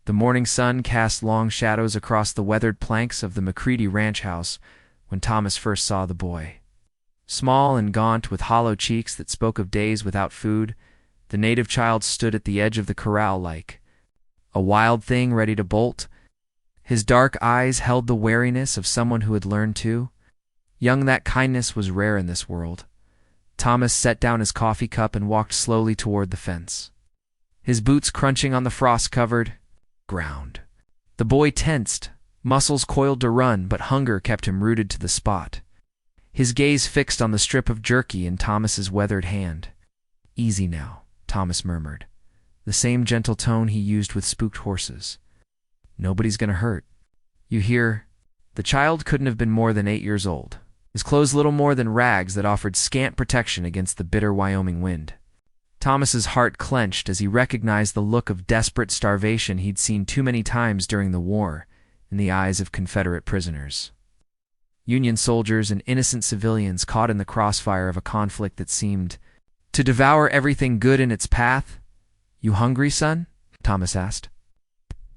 The morning sun cast long shadows across the weathered planks of the McCready ranch house when Thomas first saw the boy. Small and gaunt, with hollow cheeks that spoke of days without food, the native child stood at the edge of the corral like a wild thing ready to bolt. His dark eyes held the wariness of someone who had learned to. Young, that kindness was rare in this world. Thomas set down his coffee cup and walked slowly toward the fence, his boots crunching on the frost-covered ground. The boy tensed, muscles coiled to run, but hunger kept him rooted to the spot, his gaze fixed on the strip of jerky in Thomas's weathered hand. "Easy now," Thomas murmured, the same gentle tone he used with spooked horses. "Nobody's gonna hurt. You hear?" The child couldn't have been more than 8 years old, his clothes little more than rags that offered scant protection against the bitter Wyoming wind. Thomas's heart clenched as he recognized the look of desperate starvation he'd seen too many times during the war in the eyes of Confederate prisoners. Union soldiers and innocent civilians caught in the crossfire of a conflict that seemed to devour everything good in its path. "You hungry, son?" Thomas asked.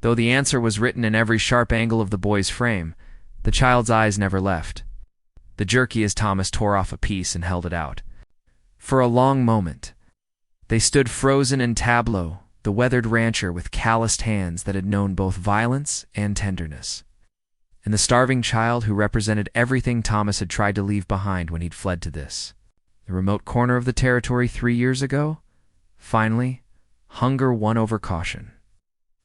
Though the answer was written in every sharp angle of the boy's frame, the child's eyes never left the jerky as Thomas tore off a piece and held it out. For a long moment, they stood frozen in tableau, the weathered rancher with calloused hands that had known both violence and tenderness, and the starving child who represented everything Thomas had tried to leave behind when he'd fled to this, the remote corner of the territory 3 years ago. Finally, hunger won over caution.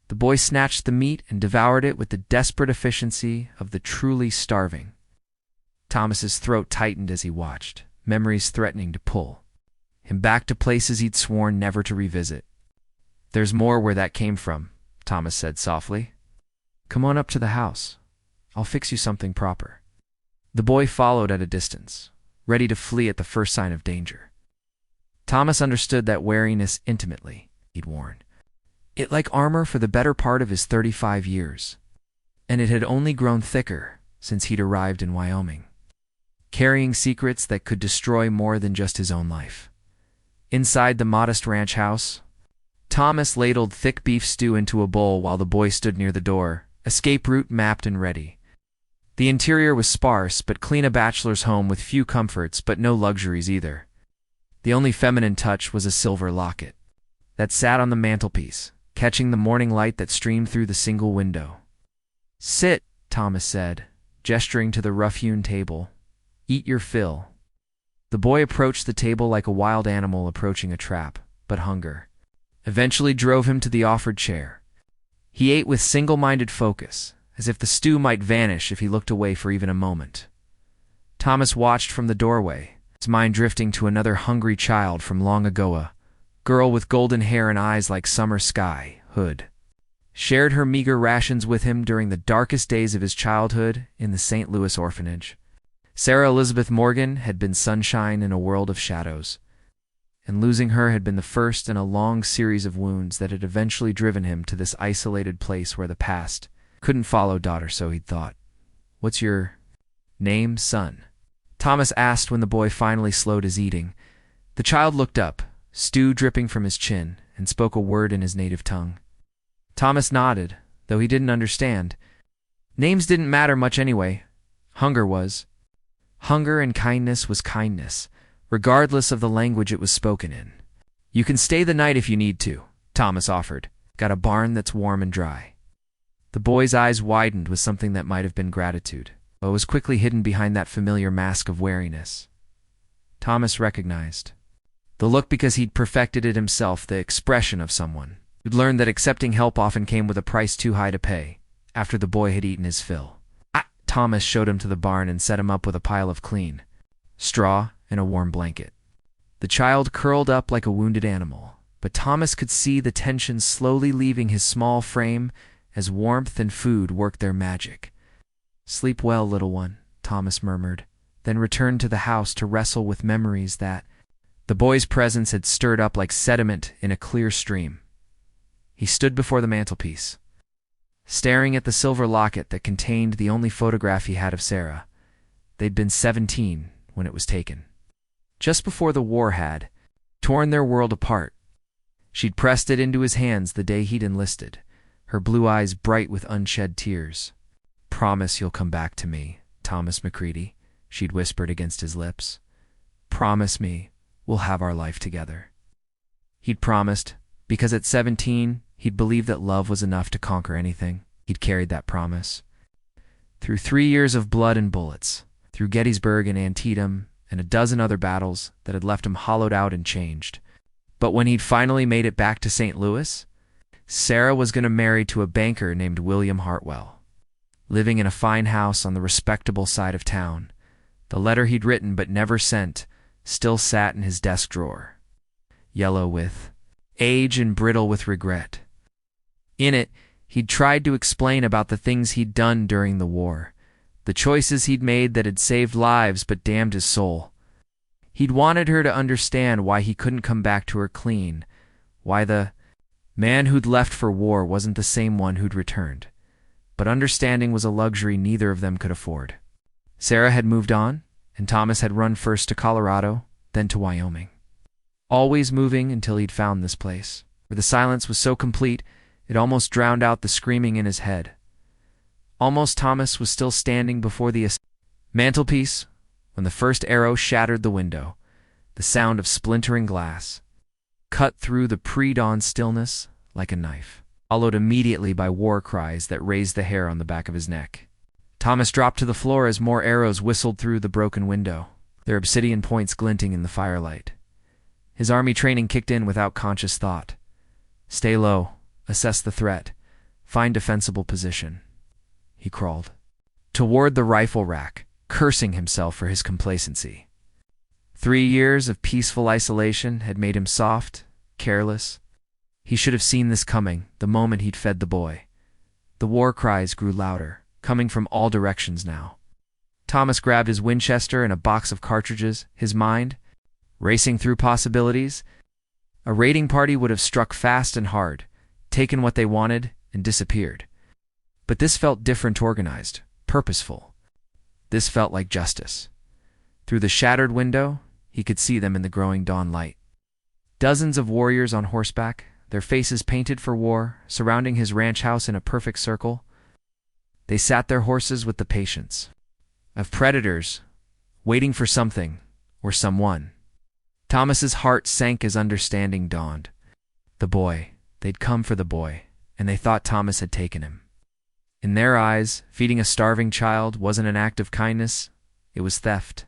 The boy snatched the meat and devoured it with the desperate efficiency of the truly starving. Thomas's throat tightened as he watched, memories threatening to pull him back to places he'd sworn never to revisit. "There's more where that came from," Thomas said softly. "Come on up to the house. I'll fix you something proper." The boy followed at a distance, ready to flee at the first sign of danger. Thomas understood that wariness intimately, he'd worn it like armor for the better part of his 35 years, and it had only grown thicker since he'd arrived in Wyoming, carrying secrets that could destroy more than just his own life. Inside the modest ranch house, Thomas ladled thick beef stew into a bowl while the boy stood near the door, escape route mapped and ready. The interior was sparse but clean, a bachelor's home with few comforts but no luxuries either. The only feminine touch was a silver locket that sat on the mantelpiece, catching the morning light that streamed through the single window. "Sit," Thomas said, gesturing to the rough-hewn table. "Eat your fill." The boy approached the table like a wild animal approaching a trap, but hunger eventually drove him to the offered chair. He ate with single-minded focus, as if the stew might vanish if he looked away for even a moment. Thomas watched from the doorway, his mind drifting to another hungry child from long ago, a girl with golden hair and eyes like summer sky. Hood shared her meager rations with him during the darkest days of his childhood in the St. Louis orphanage. Sarah Elizabeth Morgan had been sunshine in a world of shadows, and losing her had been the first in a long series of wounds that had eventually driven him to this isolated place where the past couldn't follow daughter, so he'd thought. "What's your name, son?" Thomas asked when the boy finally slowed his eating. The child looked up, stew dripping from his chin, and spoke a word in his native tongue. Thomas nodded, though he didn't understand. Names didn't matter much anyway. Hunger was. Hunger, and kindness was kindness, regardless of the language it was spoken in. "You can stay the night if you need to," Thomas offered. "Got a barn that's warm and dry." The boy's eyes widened with something that might have been gratitude, but was quickly hidden behind that familiar mask of wariness. Thomas recognized the look because he'd perfected it himself, the expression of someone who'd learned that accepting help often came with a price too high to pay. After the boy had eaten his fill, Thomas showed him to the barn and set him up with a pile of clean straw and a warm blanket. The child curled up like a wounded animal, but Thomas could see the tension slowly leaving his small frame as warmth and food worked their magic. "Sleep well, little one," Thomas murmured, then returned to the house to wrestle with memories that the boy's presence had stirred up like sediment in a clear stream. He stood before the mantelpiece, staring at the silver locket that contained the only photograph he had of Sarah. They'd been 17 when it was taken, just before the war had torn their world apart. She'd pressed it into his hands the day he'd enlisted, her blue eyes bright with unshed tears. "Promise you'll come back to me, Thomas McCready," she'd whispered against his lips. "Promise me we'll have our life together." He'd promised, because at 17, he'd believed that love was enough to conquer anything. He'd carried that promise. Through 3 years of blood and bullets, through Gettysburg and Antietam, and a dozen other battles that had left him hollowed out and changed. But when he'd finally made it back to St. Louis, Sarah was going to marry to a banker named William Hartwell, living in a fine house on the respectable side of town. The letter he'd written but never sent still sat in his desk drawer, yellow with age and brittle with regret. In it, he'd tried to explain about the things he'd done during the war, the choices he'd made that had saved lives but damned his soul. He'd wanted her to understand why he couldn't come back to her clean, why the man who'd left for war wasn't the same one who'd returned. But understanding was a luxury neither of them could afford. Sarah had moved on, and Thomas had run first to Colorado, then to Wyoming. Always moving until he'd found this place, where the silence was so complete it almost drowned out the screaming in his head. Almost Thomas was still standing before the mantelpiece when the first arrow shattered the window, the sound of splintering glass, cut through the pre-dawn stillness like a knife, followed immediately by war cries that raised the hair on the back of his neck. Thomas dropped to the floor as more arrows whistled through the broken window, their obsidian points glinting in the firelight. His army training kicked in without conscious thought. Stay low, assess the threat, find defensible position. He crawled toward the rifle rack, cursing himself for his complacency. 3 years of peaceful isolation had made him soft, careless. He should have seen this coming the moment he'd fed the boy. The war cries grew louder, coming from all directions now. Thomas grabbed his Winchester and a box of cartridges, his mind racing through possibilities. A raiding party would have struck fast and hard, taken what they wanted, and disappeared. But this felt different, organized, purposeful. This felt like justice. Through the shattered window, he could see them in the growing dawn light. Dozens of warriors on horseback, their faces painted for war, surrounding his ranch house in a perfect circle. They sat their horses with the patience of predators, waiting for something or someone. Thomas's heart sank as understanding dawned. The boy. They'd come for the boy, and they thought Thomas had taken him. In their eyes, feeding a starving child wasn't an act of kindness, it was theft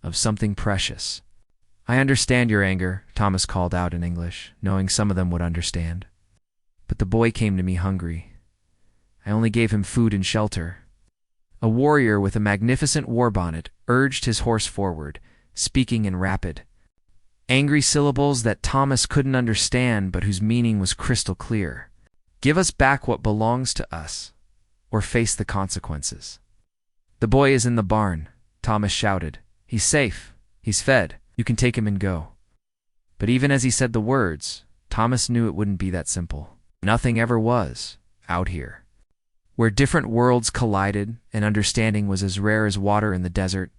of something precious. "I understand your anger," Thomas called out in English, knowing some of them would understand. "But the boy came to me hungry. I only gave him food and shelter." A warrior with a magnificent war bonnet urged his horse forward, speaking in rapid, angry syllables that Thomas couldn't understand but whose meaning was crystal clear. "Give us back what belongs to us, or face the consequences." "The boy is in the barn," Thomas shouted. "He's safe. He's fed. You can take him and go." But even as he said the words, Thomas knew it wouldn't be that simple. Nothing ever was, out here. Where different worlds collided and understanding was as rare as water in the desert.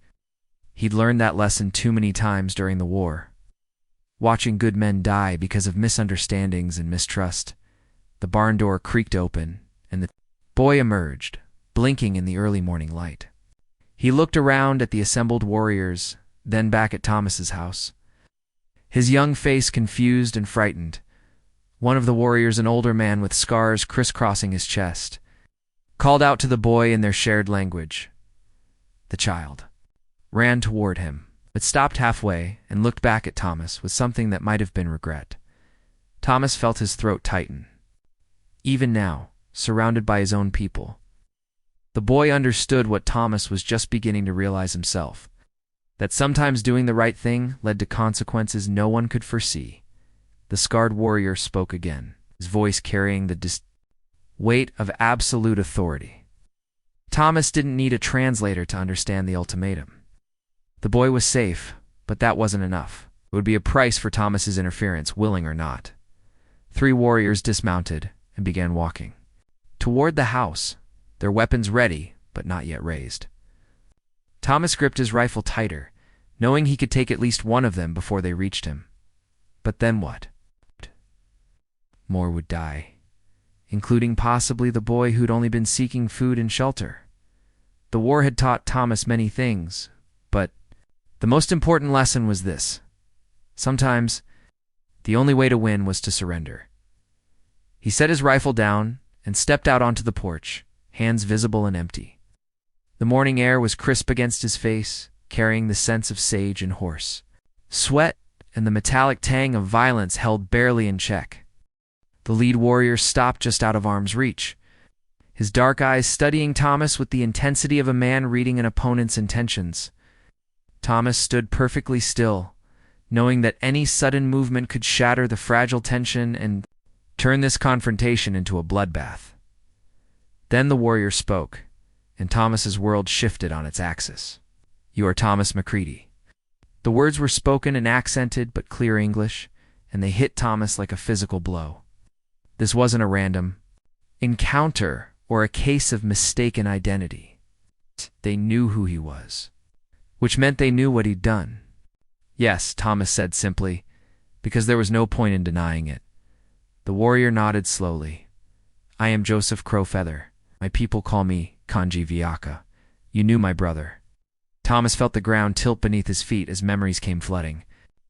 He'd learned that lesson too many times during the war. Watching good men die because of misunderstandings and mistrust. The barn door creaked open, and the boy emerged, blinking in the early morning light. He looked around at the assembled warriors, then back at Thomas's house. His young face confused and frightened. One of the warriors, an older man with scars crisscrossing his chest, called out to the boy in their shared language. The child ran toward him, but stopped halfway and looked back at Thomas with something that might have been regret. Thomas felt his throat tighten. Even now, surrounded by his own people. The boy understood what Thomas was just beginning to realize himself, that sometimes doing the right thing led to consequences no one could foresee. The scarred warrior spoke again, his voice carrying the weight of absolute authority. Thomas didn't need a translator to understand the ultimatum. The boy was safe, but that wasn't enough. It would be a price for Thomas's interference, willing or not. 3 warriors dismounted and began walking toward the house, their weapons ready but not yet raised. Thomas gripped his rifle tighter, knowing he could take at least one of them before they reached him. But then what? More would die. including possibly the boy who'd only been seeking food and shelter. The war had taught Thomas many things, but the most important lesson was this: sometimes the only way to win was to surrender. He set his rifle down and stepped out onto the porch, hands visible and empty. The morning air was crisp against his face, carrying the scents of sage and horse. Sweat and the metallic tang of violence held barely in check. The lead warrior stopped just out of arm's reach, his dark eyes studying Thomas with the intensity of a man reading an opponent's intentions. Thomas stood perfectly still, knowing that any sudden movement could shatter the fragile tension and turn this confrontation into a bloodbath. Then the warrior spoke, and Thomas's world shifted on its axis. "You are Thomas Macready." The words were spoken in accented but clear English, and they hit Thomas like a physical blow. This wasn't a random encounter or a case of mistaken identity. They knew who he was, which meant they knew what he'd done. "Yes," Thomas said simply, because there was no point in denying it. The warrior nodded slowly. "I am Joseph Crowfeather. My people call me Kanji Viaka. You knew my brother." Thomas felt the ground tilt beneath his feet as memories came flooding.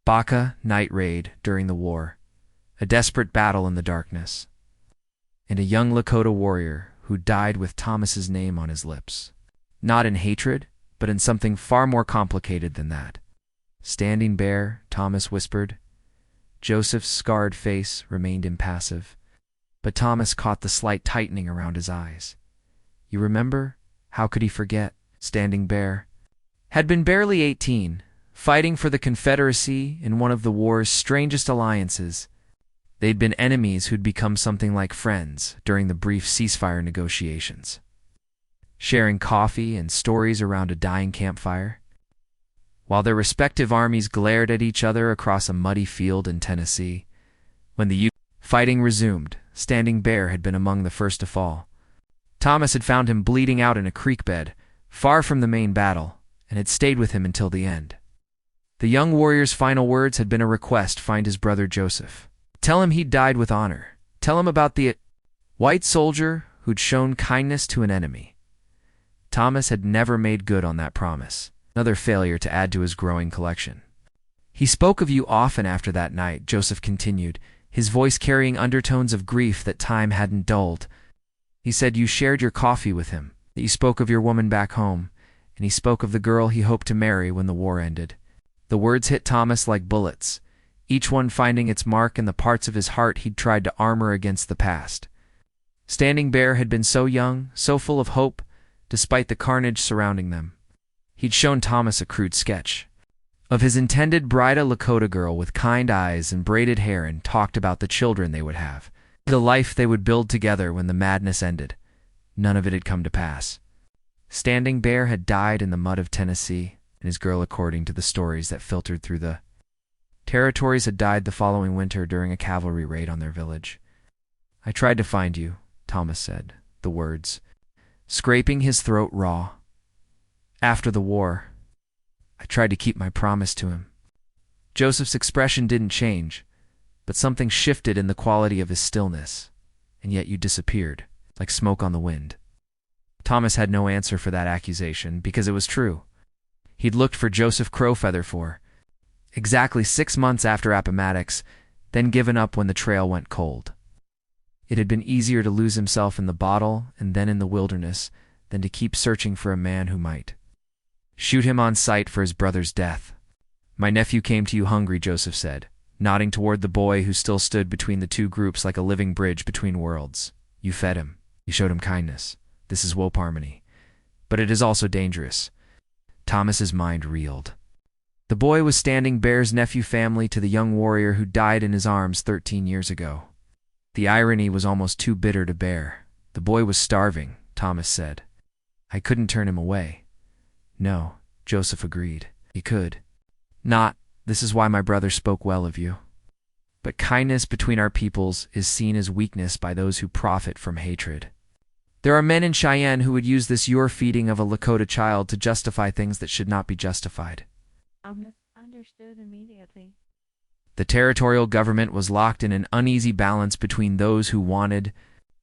Baka night raid during the war, a desperate battle in the darkness, and a young Lakota warrior who died with Thomas's name on his lips. Not in hatred, but in something far more complicated than that. "Standing Bear," Thomas whispered. Joseph's scarred face remained impassive, but Thomas caught the slight tightening around his eyes. "You remember?" How could he forget? Standing Bear had been barely 18, fighting for the Confederacy in one of the war's strangest alliances. They'd been enemies who'd become something like friends during the brief ceasefire negotiations, sharing coffee and stories around a dying campfire, while their respective armies glared at each other across a muddy field in Tennessee. When the fighting resumed, Standing Bear had been among the first to fall. Thomas had found him bleeding out in a creek bed, far from the main battle, and had stayed with him until the end. The young warrior's final words had been a request to find his brother Joseph. Tell him he'd died with honor. Tell him about the white soldier who'd shown kindness to an enemy. Thomas had never made good on that promise, another failure to add to his growing collection. "He spoke of you often after that night," Joseph continued, his voice carrying undertones of grief that time hadn't dulled. "He said you shared your coffee with him, that you spoke of your woman back home, and he spoke of the girl he hoped to marry when the war ended." The words hit Thomas like bullets, each one finding its mark in the parts of his heart he'd tried to armor against the past. Standing Bear had been so young, so full of hope, despite the carnage surrounding them. He'd shown Thomas a crude sketch of his intended bride, a Lakota girl with kind eyes and braided hair, and talked about the children they would have, the life they would build together when the madness ended. None of it had come to pass. Standing Bear had died in the mud of Tennessee, and his girl, according to the stories that filtered through the territories, had died the following winter during a cavalry raid on their village. "I tried to find you," Thomas said, the words scraping his throat raw. "After the war, I tried to keep my promise to him." Joseph's expression didn't change, but something shifted in the quality of his stillness. "And yet you disappeared, like smoke on the wind." Thomas had no answer for that accusation, because it was true. He'd looked for Joseph Crowfeather for exactly 6 months after Appomattox, then given up when the trail went cold. It had been easier to lose himself in the bottle and then in the wilderness than to keep searching for a man who might shoot him on sight for his brother's death. "My nephew came to you hungry," Joseph said, nodding toward the boy who still stood between the two groups like a living bridge between worlds. "You fed him. You showed him kindness. This is Wope harmony. But it is also dangerous." Thomas's mind reeled. The boy was Standing Bear's nephew, family to the young warrior who died in his arms 13 years ago. The irony was almost too bitter to bear. The boy was starving, Thomas said. "I couldn't turn him away." "No," Joseph agreed. "He could. Not, this is why my brother spoke well of you. But kindness between our peoples is seen as weakness by those who profit from hatred. There are men in Cheyenne who would use this your feeding of a Lakota child to justify things that should not be justified." I misunderstood immediately. The territorial government was locked in an uneasy balance between those who wanted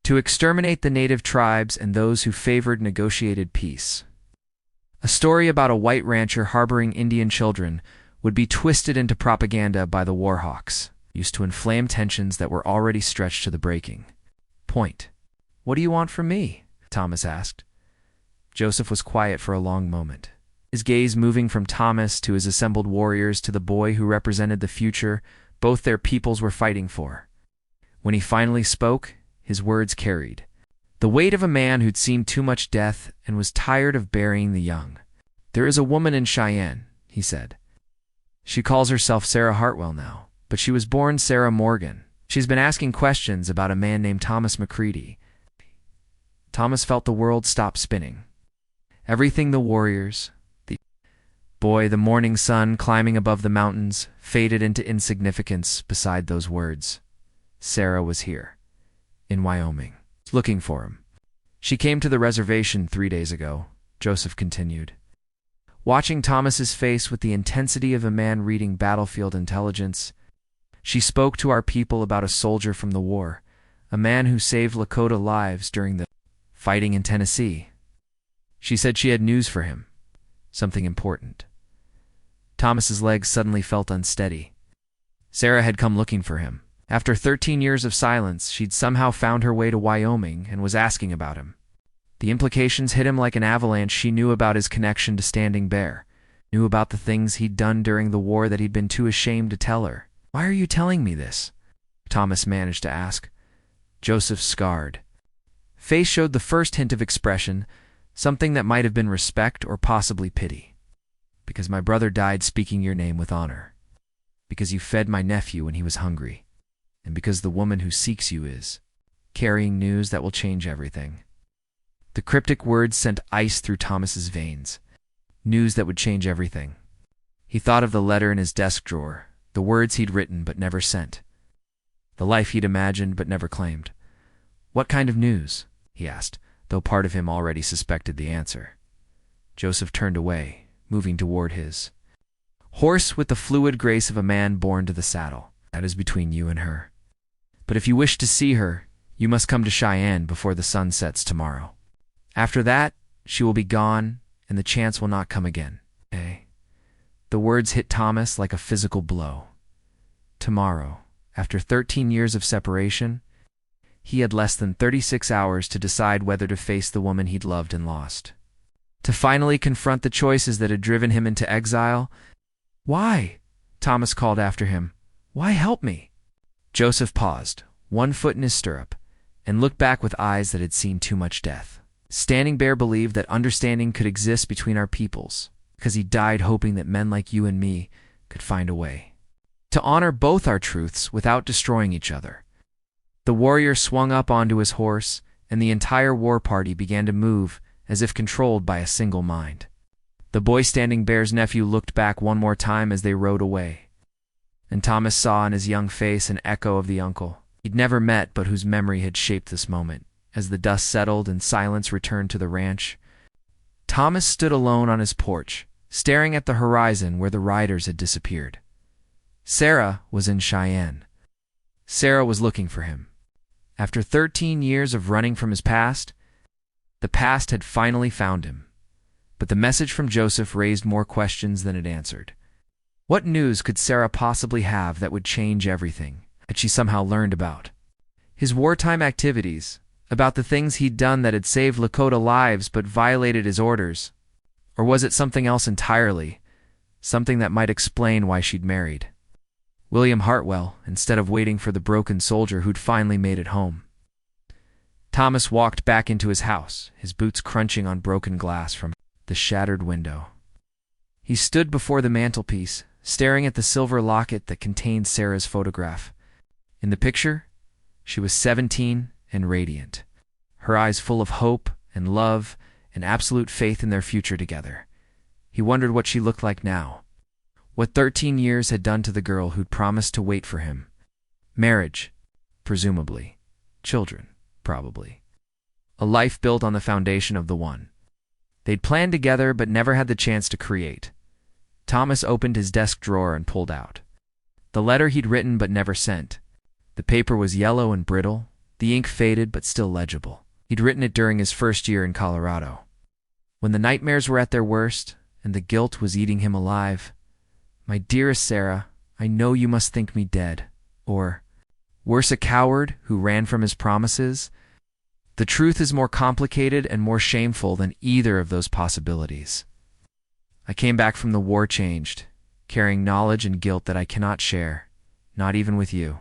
to exterminate the native tribes and those who favored negotiated peace. A story about a white rancher harboring Indian children would be twisted into propaganda by the warhawks, used to inflame tensions that were already stretched to the breaking point. "What do you want from me?" Thomas asked. Joseph was quiet for a long moment, his gaze moving from Thomas to his assembled warriors to the boy who represented the future both their peoples were fighting for. When he finally spoke, his words carried the weight of a man who'd seen too much death and was tired of burying the young. "There is a woman in Cheyenne," he said. "She calls herself Sarah Hartwell now, but she was born Sarah Morgan. She's been asking questions about a man named Thomas McCready." Thomas felt the world stop spinning. Everything the warriors, the boy, the morning sun climbing above the mountains, faded into insignificance beside those words. Sarah was here, in Wyoming, looking for him. "She came to the reservation 3 days ago," Joseph continued, watching Thomas's face with the intensity of a man reading battlefield intelligence. "She spoke to our people about a soldier from the war, a man who saved Lakota lives during the fighting in Tennessee. She said she had news for him, something important." Thomas's legs suddenly felt unsteady. Sarah had come looking for him. After 13 years of silence, she'd somehow found her way to Wyoming and was asking about him. The implications hit him like an avalanche. She knew about his connection to Standing Bear, knew about the things he'd done during the war that he'd been too ashamed to tell her. "Why are you telling me this?" Thomas managed to ask. Joseph's scarred face showed the first hint of expression, something that might have been respect or possibly pity. "Because my brother died speaking your name with honor. Because you fed my nephew when he was hungry. And because the woman who seeks you is carrying news that will change everything." The cryptic words sent ice through Thomas's veins. News that would change everything. He thought of the letter in his desk drawer, the words he'd written but never sent, the life he'd imagined but never claimed. "What kind of news?" he asked, though part of him already suspected the answer. Joseph turned away, moving toward his horse with the fluid grace of a man born to the saddle. "That is between you and her. But if you wish to see her, you must come to Cheyenne before the sun sets tomorrow. After that, she will be gone, and the chance will not come again." The words hit Thomas like a physical blow. Tomorrow, after 13 years of separation, he had less than 36 hours to decide whether to face the woman he'd loved and lost. To finally confront the choices that had driven him into exile. "Why?" Thomas called after him. "Why help me?" Joseph paused, one foot in his stirrup, and looked back with eyes that had seen too much death. "Standing Bear believed that understanding could exist between our peoples, because he died hoping that men like you and me could find a way to honor both our truths without destroying each other." The warrior swung up onto his horse, and the entire war party began to move as if controlled by a single mind. The boy Standing Bear's nephew looked back one more time as they rode away, and Thomas saw in his young face an echo of the uncle he'd never met but whose memory had shaped this moment. As the dust settled and silence returned to the ranch, Thomas stood alone on his porch, staring at the horizon where the riders had disappeared. Sarah was in Cheyenne. Sarah was looking for him. After 13 years of running from his past, the past had finally found him. But the message from Joseph raised more questions than it answered. What news could Sarah possibly have that would change everything, that she somehow learned about? His wartime activities, about the things he'd done that had saved Lakota lives but violated his orders? Or was it something else entirely, something that might explain why she'd married William Hartwell instead of waiting for the broken soldier who'd finally made it home? Thomas walked back into his house, his boots crunching on broken glass from the shattered window. He stood before the mantelpiece, staring at the silver locket that contained Sarah's photograph. In the picture, she was 17 and radiant, her eyes full of hope and love and absolute faith in their future together. He wondered what she looked like now, what 13 years had done to the girl who'd promised to wait for him. Marriage, presumably. Children, probably. A life built on the foundation of the one they'd planned together but never had the chance to create. Thomas opened his desk drawer and pulled out the letter he'd written but never sent. The paper was yellow and brittle, The ink faded but still legible. He'd written it during his first year in Colorado. When the nightmares were at their worst and the guilt was eating him alive. My dearest Sarah, I know you must think me dead. Or, worse, a coward who ran from his promises. The truth is more complicated and more shameful than either of those possibilities. I came back from the war changed, carrying knowledge and guilt that I cannot share, not even with you.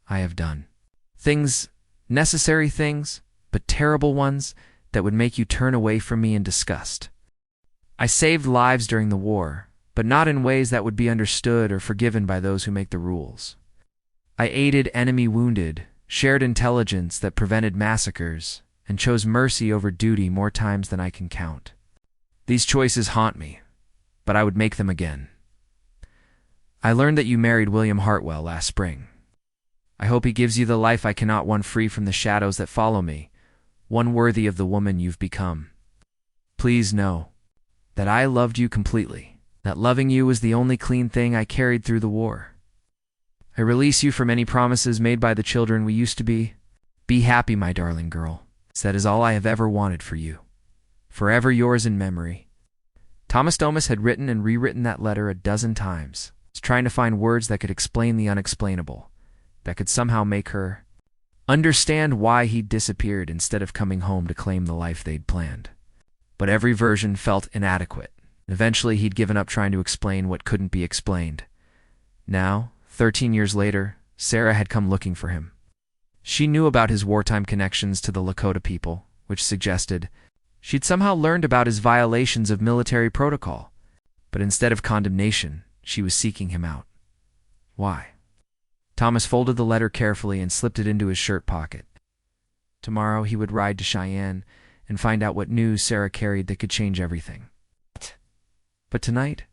I have done things, necessary things, but terrible ones that would make you turn away from me in disgust. I saved lives during the war, but not in ways that would be understood or forgiven by those who make the rules. I aided enemy wounded, shared intelligence that prevented massacres, and chose mercy over duty more times than I can count. These choices haunt me, but I would make them again. I learned that you married William Hartwell last spring. I hope he gives you the life I cannot, one free from the shadows that follow me, one worthy of the woman you've become. Please know that I loved you completely, that loving you was the only clean thing I carried through the war. I release you from any promises made by the children we used to be. Be happy, my darling girl. That is all I have ever wanted for you. Forever yours in memory. Thomas Domus had written and rewritten that letter a dozen times, trying to find words that could explain the unexplainable, that could somehow make her understand why he'd disappeared instead of coming home to claim the life they'd planned. But every version felt inadequate. Eventually, he'd given up trying to explain what couldn't be explained. Now, 13 years later, Sarah had come looking for him. She knew about his wartime connections to the Lakota people, which suggested she'd somehow learned about his violations of military protocol. But instead of condemnation, she was seeking him out. Why? Thomas folded the letter carefully and slipped it into his shirt pocket. Tomorrow he would ride to Cheyenne and find out what news Sarah carried that could change everything. But tonight,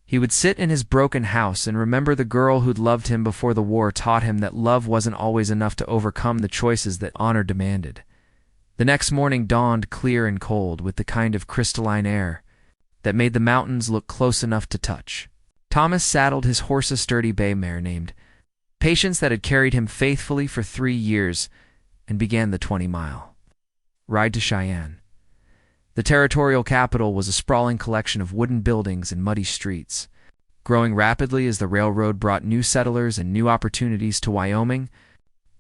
he would sit in his broken house and remember the girl who'd loved him before the war taught him that love wasn't always enough to overcome the choices that honor demanded. The next morning dawned clear and cold with the kind of crystalline air that made the mountains look close enough to touch. Thomas saddled his horse, a sturdy bay mare named Patience that had carried him faithfully for 3 years, and began the 20-mile ride to Cheyenne. The territorial capital was a sprawling collection of wooden buildings and muddy streets. Growing rapidly as the railroad brought new settlers and new opportunities to Wyoming,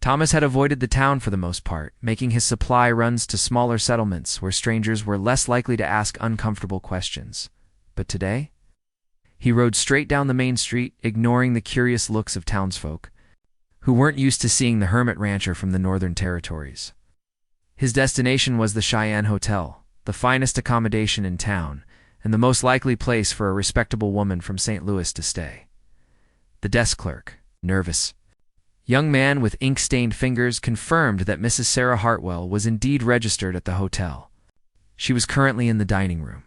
Thomas had avoided the town for the most part, making his supply runs to smaller settlements where strangers were less likely to ask uncomfortable questions. But today, he rode straight down the main street, ignoring the curious looks of townsfolk, who weren't used to seeing the hermit rancher from the Northern Territories. His destination was the Cheyenne Hotel, the finest accommodation in town, and the most likely place for a respectable woman from St. Louis to stay. The desk clerk, nervous young man with ink-stained fingers, confirmed that Mrs. Sarah Hartwell was indeed registered at the hotel. She was currently in the dining room.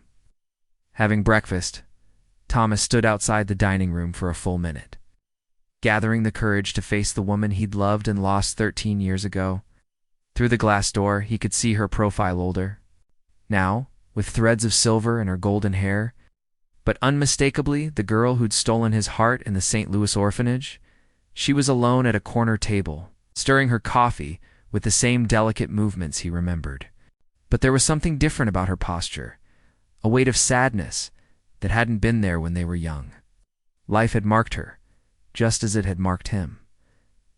Having breakfast, Thomas stood outside the dining room for a full minute, gathering the courage to face the woman he'd loved and lost 13 years ago. Through the glass door, he could see her profile older, now, with threads of silver in her golden hair, but unmistakably the girl who'd stolen his heart in the St. Louis orphanage. She was alone at a corner table, stirring her coffee with the same delicate movements he remembered. But there was something different about her posture, a weight of sadness that hadn't been there when they were young. Life had marked her, just as it had marked him.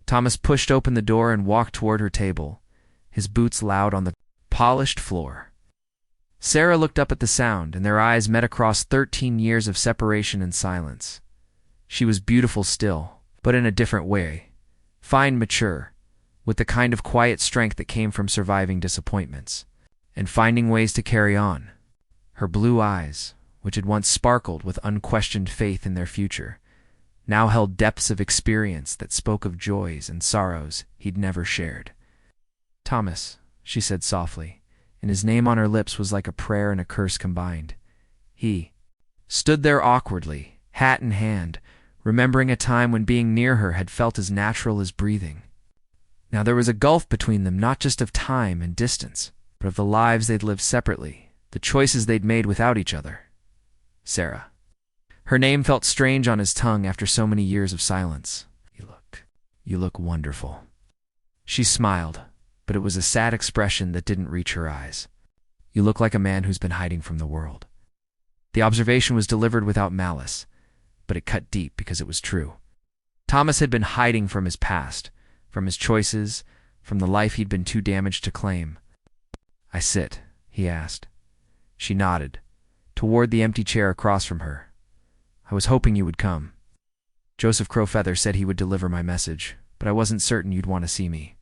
Thomas pushed open the door and walked toward her table, his boots loud on the polished floor. Sarah looked up at the sound, and their eyes met across 13 years of separation and silence. She was beautiful still, but in a different way, fine, mature, with the kind of quiet strength that came from surviving disappointments and finding ways to carry on. Her blue eyes, which had once sparkled with unquestioned faith in their future, now held depths of experience that spoke of joys and sorrows he'd never shared. "Thomas," she said softly, and his name on her lips was like a prayer and a curse combined. He stood there awkwardly, hat in hand, remembering a time when being near her had felt as natural as breathing. Now there was a gulf between them, not just of time and distance, but of the lives they'd lived separately, the choices they'd made without each other. Sarah. Her name felt strange on his tongue after so many years of silence. You look wonderful." She smiled, but it was a sad expression that didn't reach her eyes. "You look like a man who's been hiding from the world." The observation was delivered without malice, but it cut deep because it was true. Thomas had been hiding from his past, from his choices, from the life he'd been too damaged to claim. "I sit," he asked. She nodded, toward the empty chair across from her. "I was hoping you would come. Joseph Crowfeather said he would deliver my message, but I wasn't certain you'd want to see me."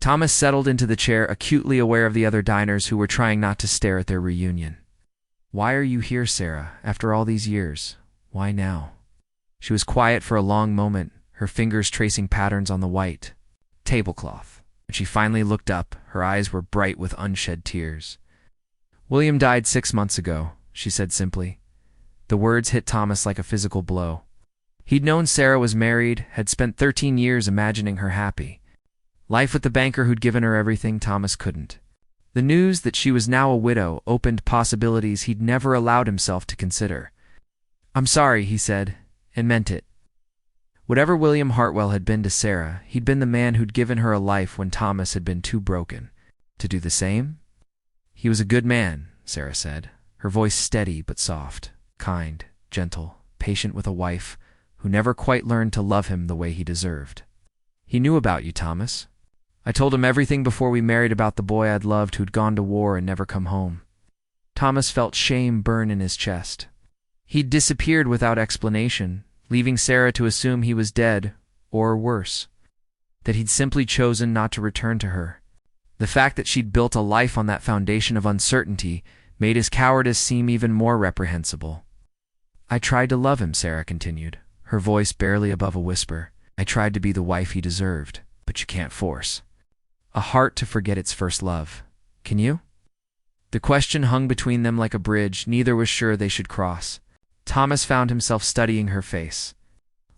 Thomas settled into the chair, acutely aware of the other diners who were trying not to stare at their reunion. "Why are you here, Sarah, after all these years? Why now?" She was quiet for a long moment, her fingers tracing patterns on the white tablecloth. When she finally looked up, her eyes were bright with unshed tears. "William died 6 months ago," she said simply. The words hit Thomas like a physical blow. He'd known Sarah was married, had spent 13 years imagining her happy. Life with the banker who'd given her everything Thomas couldn't. The news that she was now a widow opened possibilities he'd never allowed himself to consider. "I'm sorry," he said, and meant it. Whatever William Hartwell had been to Sarah, he'd been the man who'd given her a life when Thomas had been too broken. To do the same? "He was a good man," Sarah said, her voice steady but soft, kind, gentle, patient with a wife who never quite learned to love him the way he deserved. "He knew about you, Thomas. I told him everything before we married about the boy I'd loved who'd gone to war and never come home." Thomas felt shame burn in his chest. He'd disappeared without explanation, leaving Sarah to assume he was dead, or worse, that he'd simply chosen not to return to her. The fact that she'd built a life on that foundation of uncertainty made his cowardice seem even more reprehensible. "I tried to love him," Sarah continued, her voice barely above a whisper. "I tried to be the wife he deserved, but you can't force a heart to forget its first love. Can you?" The question hung between them like a bridge neither was sure they should cross. Thomas found himself studying her face,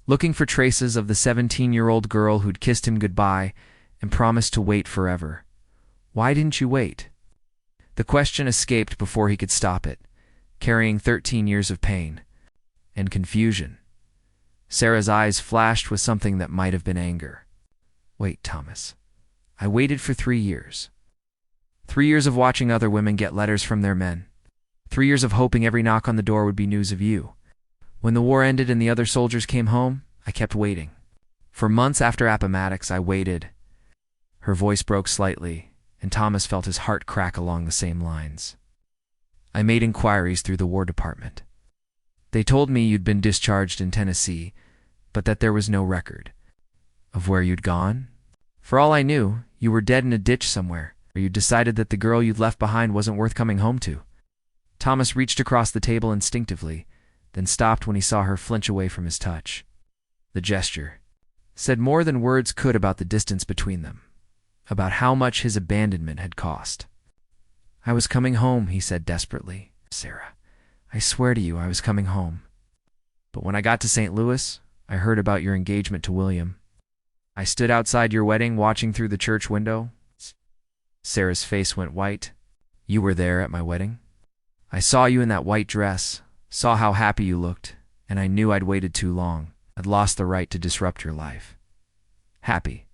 looking for traces of the 17-year-old girl who'd kissed him goodbye and promised to wait forever. Why didn't you wait? The question escaped before he could stop it, carrying 13 years of pain and confusion. Sarah's eyes flashed with something that might have been anger. "Wait, Thomas. I waited for 3 years. 3 years of watching other women get letters from their men. 3 years of hoping every knock on the door would be news of you. When the war ended and the other soldiers came home, I kept waiting. For months after Appomattox, I waited." Her voice broke slightly, and Thomas felt his heart crack along the same lines. "I made inquiries through the War Department. They told me you'd been discharged in Tennessee, but that there was no record of where you'd gone. For all I knew, you were dead in a ditch somewhere, or you'd decided that the girl you'd left behind wasn't worth coming home to." Thomas reached across the table instinctively, then stopped when he saw her flinch away from his touch. The gesture said more than words could about the distance between them, about how much his abandonment had cost. "I was coming home," he said desperately. "Sarah, I swear to you I was coming home. But when I got to St. Louis, I heard about your engagement to William. I stood outside your wedding watching through the church window." Sarah's face went white. "You were there at my wedding? I saw you in that white dress, saw how happy you looked, and I knew I'd waited too long. I'd lost the right to disrupt your life." "Happy?"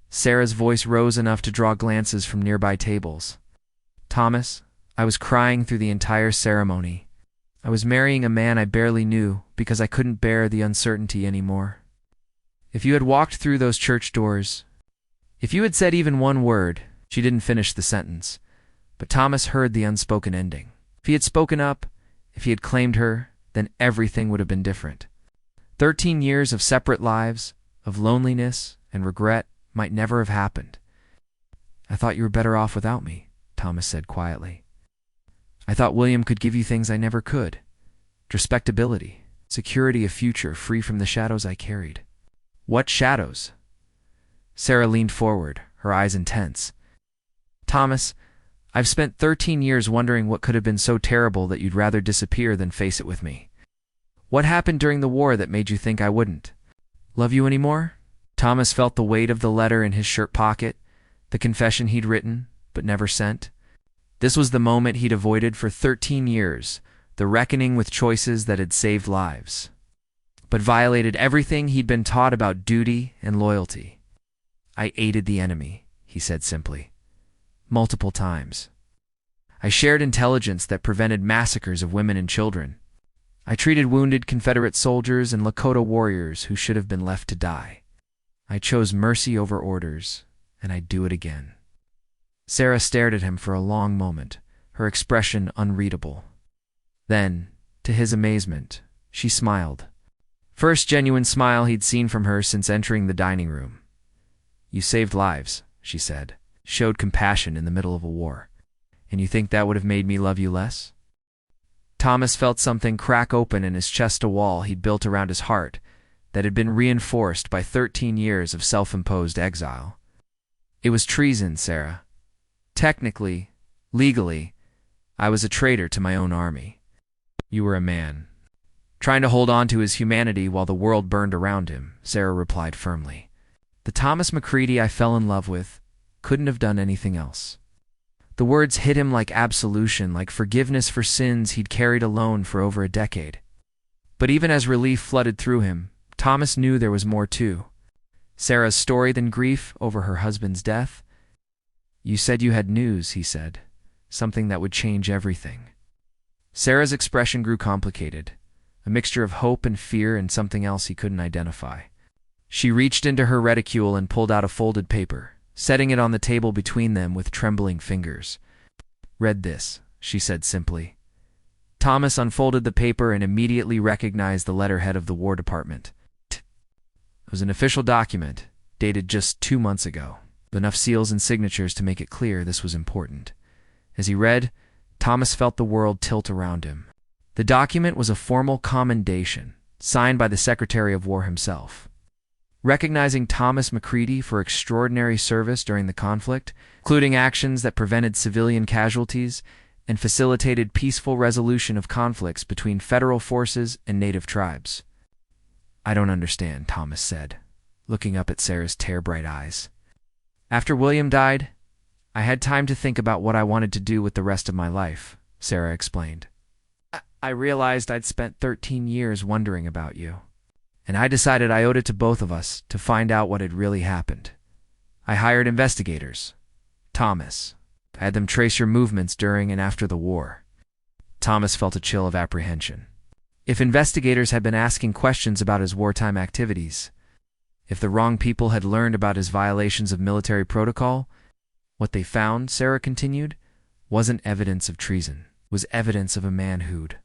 Sarah's voice rose enough to draw glances from nearby tables. "Thomas, I was crying through the entire ceremony. I was marrying a man I barely knew because I couldn't bear the uncertainty anymore. If you had walked through those church doors, if you had said even one word—" She didn't finish the sentence, but Thomas heard the unspoken ending. If he had spoken up, if he had claimed her, then everything would have been different. 13 years of separate lives, of loneliness and regret might never have happened. "I thought you were better off without me," Thomas said quietly. "I thought William could give you things I never could. Respectability, security, a future free from the shadows I carried." "What shadows?" Sarah leaned forward, her eyes intense. "Thomas, I've spent 13 years wondering what could have been so terrible that you'd rather disappear than face it with me. What happened during the war that made you think I wouldn't love you anymore?" Thomas felt the weight of the letter in his shirt pocket, the confession he'd written but never sent. This was the moment he'd avoided for 13 years, the reckoning with choices that had saved lives, but violated everything he'd been taught about duty and loyalty. "I aided the enemy," he said simply. multiple times. I shared intelligence that prevented massacres of women and children. I treated wounded Confederate soldiers and Lakota warriors who should have been left to die. I chose mercy over orders, and I'd do it again. Sarah stared at him for a long moment, her expression unreadable. Then, to his amazement, she smiled. First genuine smile he'd seen from her since entering the dining room. "You saved lives," she said, "showed compassion in the middle of a war. And you think that would have made me love you less?" Thomas felt something crack open in his chest, a wall he'd built around his heart that had been reinforced by 13 years of self-imposed exile. "It was treason, Sarah. Technically, legally, I was a traitor to my own army. You were a man, trying to hold on to his humanity while the world burned around him," Sarah replied firmly. "The Thomas McCready I fell in love with couldn't have done anything else." The words hit him like absolution, like forgiveness for sins he'd carried alone for over a decade. But even as relief flooded through him, Thomas knew there was more too. Sarah's story than grief over her husband's death. "You said you had news," he said, "something that would change everything." Sarah's expression grew complicated, a mixture of hope and fear and something else he couldn't identify. She reached into her reticule and pulled out a folded paper, setting it on the table between them with trembling fingers. "Read this," she said simply. Thomas unfolded the paper and immediately recognized the letterhead of the War Department. It was an official document, dated just 2 months ago. Enough seals and signatures to make it clear this was important. As he read, Thomas felt the world tilt around him. The document was a formal commendation, signed by the Secretary of War himself, recognizing Thomas McCready for extraordinary service during the conflict, including actions that prevented civilian casualties and facilitated peaceful resolution of conflicts between federal forces and native tribes. "I don't understand," Thomas said, looking up at Sarah's tear-bright eyes. "After William died, I had time to think about what I wanted to do with the rest of my life," Sarah explained. "I realized I'd spent 13 years wondering about you. And I decided I owed it to both of us to find out what had really happened. I hired investigators. Thomas. I had them trace your movements during and after the war." Thomas felt a chill of apprehension. If investigators had been asking questions about his wartime activities, if the wrong people had learned about his violations of military protocol, what they found, Sarah continued, wasn't evidence of treason, was evidence of a man who'd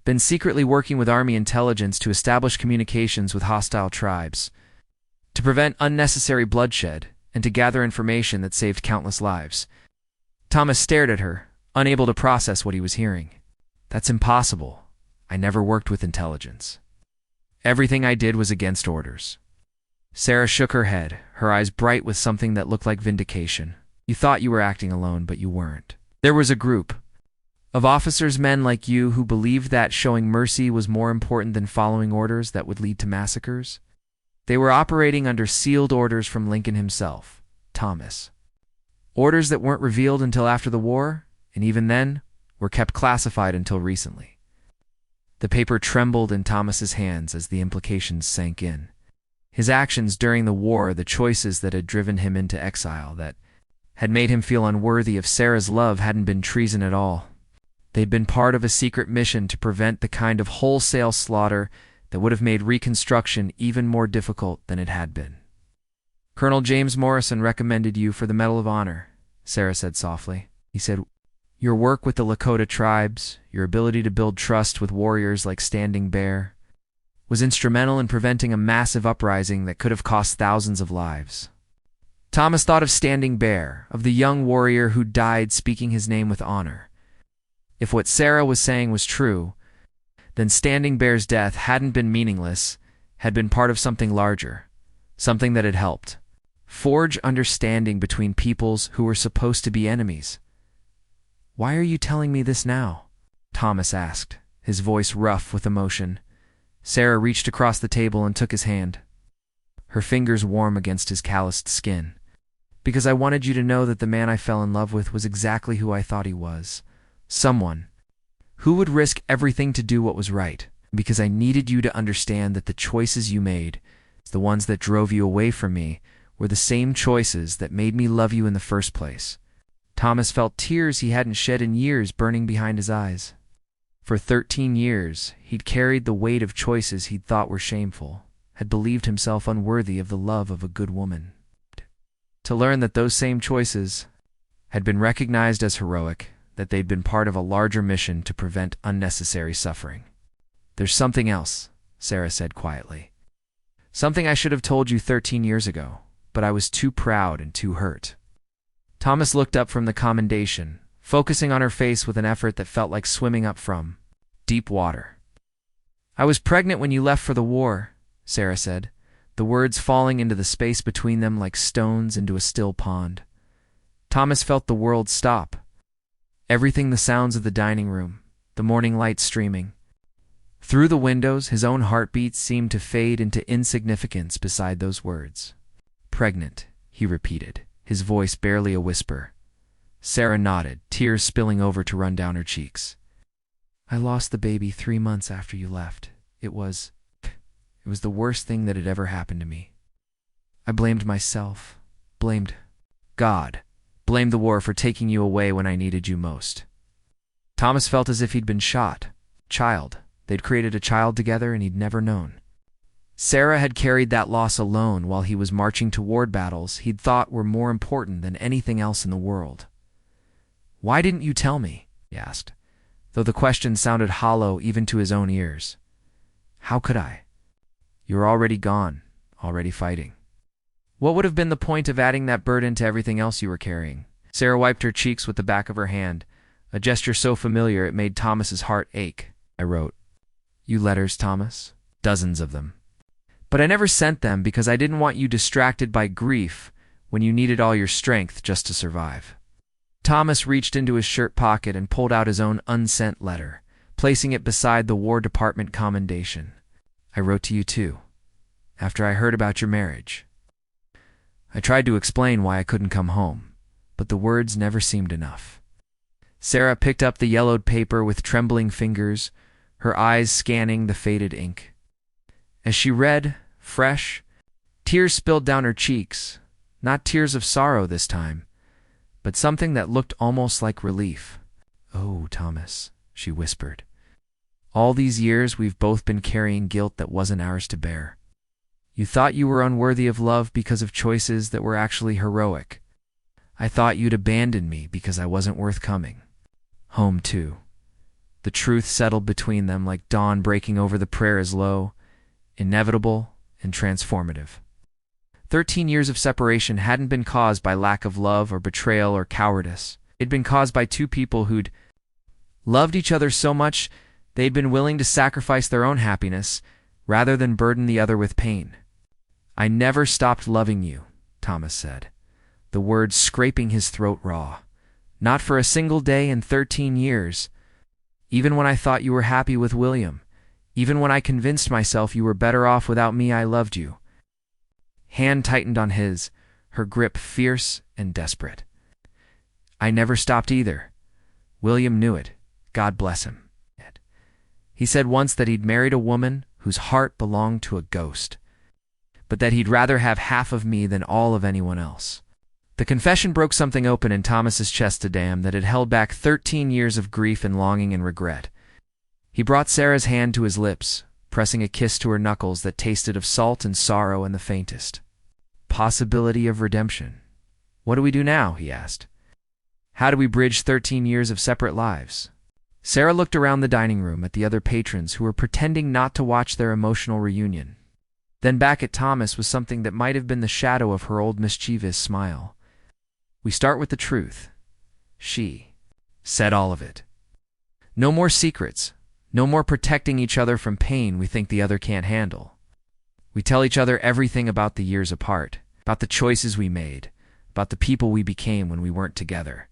been secretly working with Army intelligence to establish communications with hostile tribes, to prevent unnecessary bloodshed, and to gather information that saved countless lives. Thomas stared at her, unable to process what he was hearing. "That's impossible. I never worked with intelligence. Everything I did was against orders." Sarah shook her head, her eyes bright with something that looked like vindication. "You thought you were acting alone, but you weren't. There was a group of officers, men like you, who believed that showing mercy was more important than following orders that would lead to massacres. They were operating under sealed orders from Lincoln himself, Thomas. Orders that weren't revealed until after the war, and even then, were kept classified until recently." The paper trembled in Thomas's hands as the implications sank in. His actions during the war, the choices that had driven him into exile, that had made him feel unworthy of Sarah's love, hadn't been treason at all. They'd been part of a secret mission to prevent the kind of wholesale slaughter that would have made Reconstruction even more difficult than it had been. "Colonel James Morrison recommended you for the Medal of Honor," Sarah said softly. He said, "Your work with the Lakota tribes, your ability to build trust with warriors like Standing Bear, was instrumental in preventing a massive uprising that could have cost thousands of lives." Thomas thought of Standing Bear, of the young warrior who died speaking his name with honor. If what Sarah was saying was true, then Standing Bear's death hadn't been meaningless, had been part of something larger, something that had helped forge understanding between peoples who were supposed to be enemies. "Why are you telling me this now?" Thomas asked, his voice rough with emotion. Sarah reached across the table and took his hand, her fingers warm against his calloused skin. "Because I wanted you to know that the man I fell in love with was exactly who I thought he was. Someone who would risk everything to do what was right. Because I needed you to understand that the choices you made, the ones that drove you away from me, were the same choices that made me love you in the first place. Thomas felt tears he hadn't shed in years burning behind his eyes. For 13 years, he'd carried the weight of choices he'd thought were shameful, had believed himself unworthy of the love of a good woman. To learn that those same choices had been recognized as heroic, that they'd been part of a larger mission to prevent unnecessary suffering. "There's something else," Sarah said quietly. "Something I should have told you 13 years ago, but I was too proud and too hurt." Thomas looked up from the commendation, focusing on her face with an effort that felt like swimming up from deep water. "I was pregnant when you left for the war," Sarah said, the words falling into the space between them like stones into a still pond. Thomas felt the world stop. Everything, the sounds of the dining room, the morning light streaming. Through the windows, his own heartbeat seemed to fade into insignificance beside those words. "Pregnant," he repeated, his voice barely a whisper. Sarah nodded, tears spilling over to run down her cheeks. "I lost the baby 3 months after you left. It was the worst thing that had ever happened to me. I blamed myself, blamed God, blamed the war for taking you away when I needed you most." Thomas felt as if he'd been shot. Child. They'd created a child together and he'd never known. Sarah had carried that loss alone while he was marching toward battles he'd thought were more important than anything else in the world. "Why didn't you tell me?" he asked, though the question sounded hollow even to his own ears. "How could I? You were already gone, already fighting. What would have been the point of adding that burden to everything else you were carrying?" Sarah wiped her cheeks with the back of her hand, a gesture so familiar it made Thomas's heart ache. "I wrote you letters, Thomas, dozens of them. But I never sent them because I didn't want you distracted by grief when you needed all your strength just to survive." Thomas reached into his shirt pocket and pulled out his own unsent letter, placing it beside the War Department commendation. "I wrote to you too, after I heard about your marriage. I tried to explain why I couldn't come home, but the words never seemed enough." Sarah picked up the yellowed paper with trembling fingers, her eyes scanning the faded ink. As she read, fresh, tears spilled down her cheeks, not tears of sorrow this time, but something that looked almost like relief. "Oh, Thomas," she whispered. "All these years we've both been carrying guilt that wasn't ours to bear. You thought you were unworthy of love because of choices that were actually heroic. I thought you'd abandon me because I wasn't worth coming home to." The truth settled between them like dawn breaking over the prairies low, inevitable and transformative. 13 years of separation hadn't been caused by lack of love or betrayal or cowardice. It'd been caused by two people who'd loved each other so much they'd been willing to sacrifice their own happiness rather than burden the other with pain. "I never stopped loving you," Thomas said, the words scraping his throat raw. "Not for a single day in 13 years. Even when I thought you were happy with William, even when I convinced myself you were better off without me, I loved you." Hand tightened on his, her grip fierce and desperate. "I never stopped either. William knew it. God bless him. He said once that he'd married a woman whose heart belonged to a ghost, but that he'd rather have half of me than all of anyone else." The confession broke something open in Thomas's chest to dam that had held back 13 years of grief and longing and regret. He brought Sarah's hand to his lips, pressing a kiss to her knuckles that tasted of salt and sorrow and the faintest possibility of redemption. "What do we do now?" he asked. "How do we bridge 13 years of separate lives?" Sarah looked around the dining room at the other patrons who were pretending not to watch their emotional reunion, then back at Thomas with something that might have been the shadow of her old mischievous smile. "We start with the truth." She said all of it. "No more secrets. No more protecting each other from pain we think the other can't handle. We tell each other everything about the years apart, about the choices we made, about the people we became when we weren't together."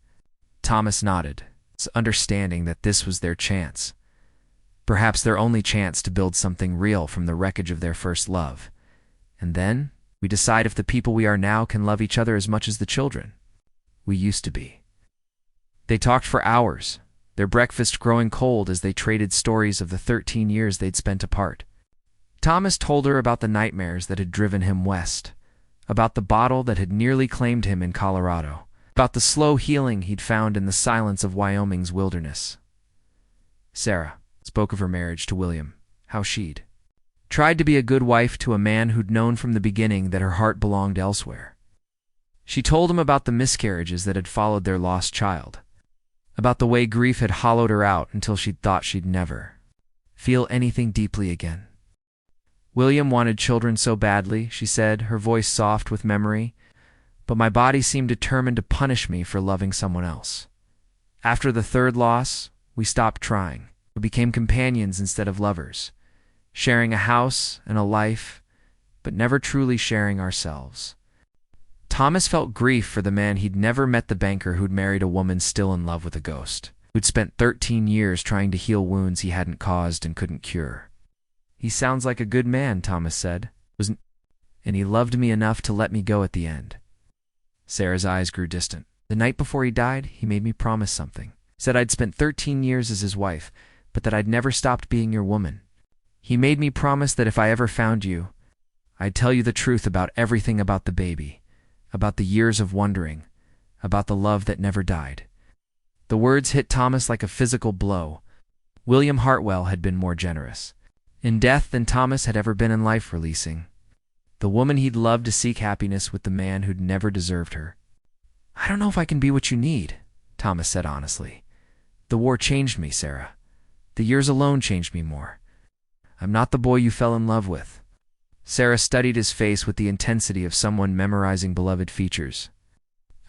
Thomas nodded, understanding that this was their chance. Perhaps their only chance to build something real from the wreckage of their first love. And then we decide if the people we are now can love each other as much as the children we used to be. They talked for hours, their breakfast growing cold as they traded stories of the 13 years they'd spent apart. Thomas told her about the nightmares that had driven him west, about the bottle that had nearly claimed him in Colorado, about the slow healing he'd found in the silence of Wyoming's wilderness. Sarah spoke of her marriage to William, how she'd tried to be a good wife to a man who'd known from the beginning that her heart belonged elsewhere. She told him about the miscarriages that had followed their lost child, about the way grief had hollowed her out until she'd thought she'd never feel anything deeply again. William wanted children so badly, she said, her voice soft with memory, but my body seemed determined to punish me for loving someone else. After the third loss, we stopped trying. We became companions instead of lovers, sharing a house and a life, but never truly sharing ourselves. Thomas felt grief for the man he'd never met, the banker who'd married a woman still in love with a ghost, who'd spent 13 years trying to heal wounds he hadn't caused and couldn't cure. He sounds like a good man, Thomas said, and he loved me enough to let me go at the end. Sarah's eyes grew distant. The night before he died, he made me promise something. Said I'd spent 13 years as his wife, but that I'd never stopped being your woman. He made me promise that if I ever found you, I'd tell you the truth about everything, about the baby, about the years of wondering, about the love that never died. The words hit Thomas like a physical blow. William Hartwell had been more generous in death than Thomas had ever been in life, releasing the woman he'd loved to seek happiness with the man who'd never deserved her. I don't know if I can be what you need, Thomas said honestly. The war changed me, Sarah. The years alone changed me more. I'm not the boy you fell in love with. Sarah studied his face with the intensity of someone memorizing beloved features.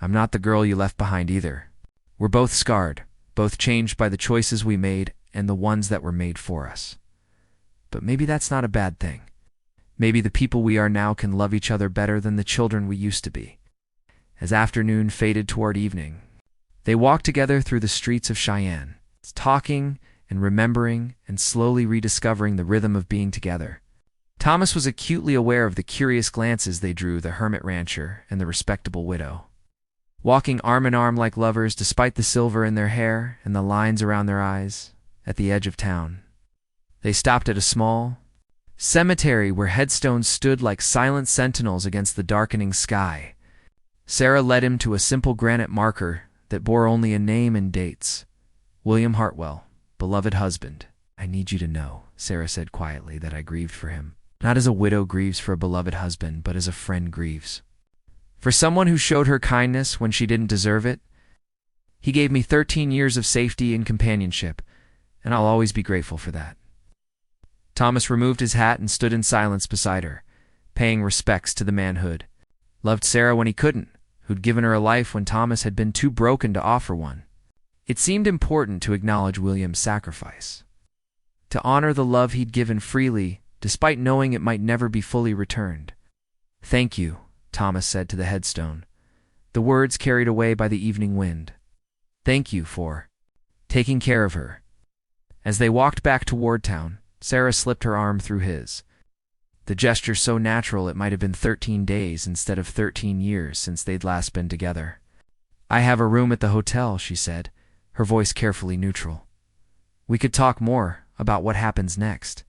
I'm not the girl you left behind either. We're both scarred, both changed by the choices we made and the ones that were made for us. But maybe that's not a bad thing. Maybe the people we are now can love each other better than the children we used to be. As afternoon faded toward evening, they walked together through the streets of Cheyenne, talking and remembering and slowly rediscovering the rhythm of being together. Thomas was acutely aware of the curious glances they drew, the hermit rancher and the respectable widow, walking arm in arm like lovers despite the silver in their hair and the lines around their eyes, at the edge of town. They stopped at a small cemetery where headstones stood like silent sentinels against the darkening sky. Sarah led him to a simple granite marker that bore only a name and dates. William Hartwell, beloved husband. I need you to know, Sarah said quietly, that I grieved for him. Not as a widow grieves for a beloved husband, but as a friend grieves. For someone who showed her kindness when she didn't deserve it. He gave me 13 years of safety and companionship, and I'll always be grateful for that. Thomas removed his hat and stood in silence beside her, paying respects to the man who'd loved Sarah when he couldn't, who'd given her a life when Thomas had been too broken to offer one. It seemed important to acknowledge William's sacrifice, to honor the love he'd given freely, despite knowing it might never be fully returned. Thank you, Thomas said to the headstone, the words carried away by the evening wind. Thank you for taking care of her. As they walked back toward town, Sarah slipped her arm through his, the gesture so natural it might have been 13 days instead of 13 years since they'd last been together. I have a room at the hotel, she said, her voice carefully neutral. We could talk more about what happens next.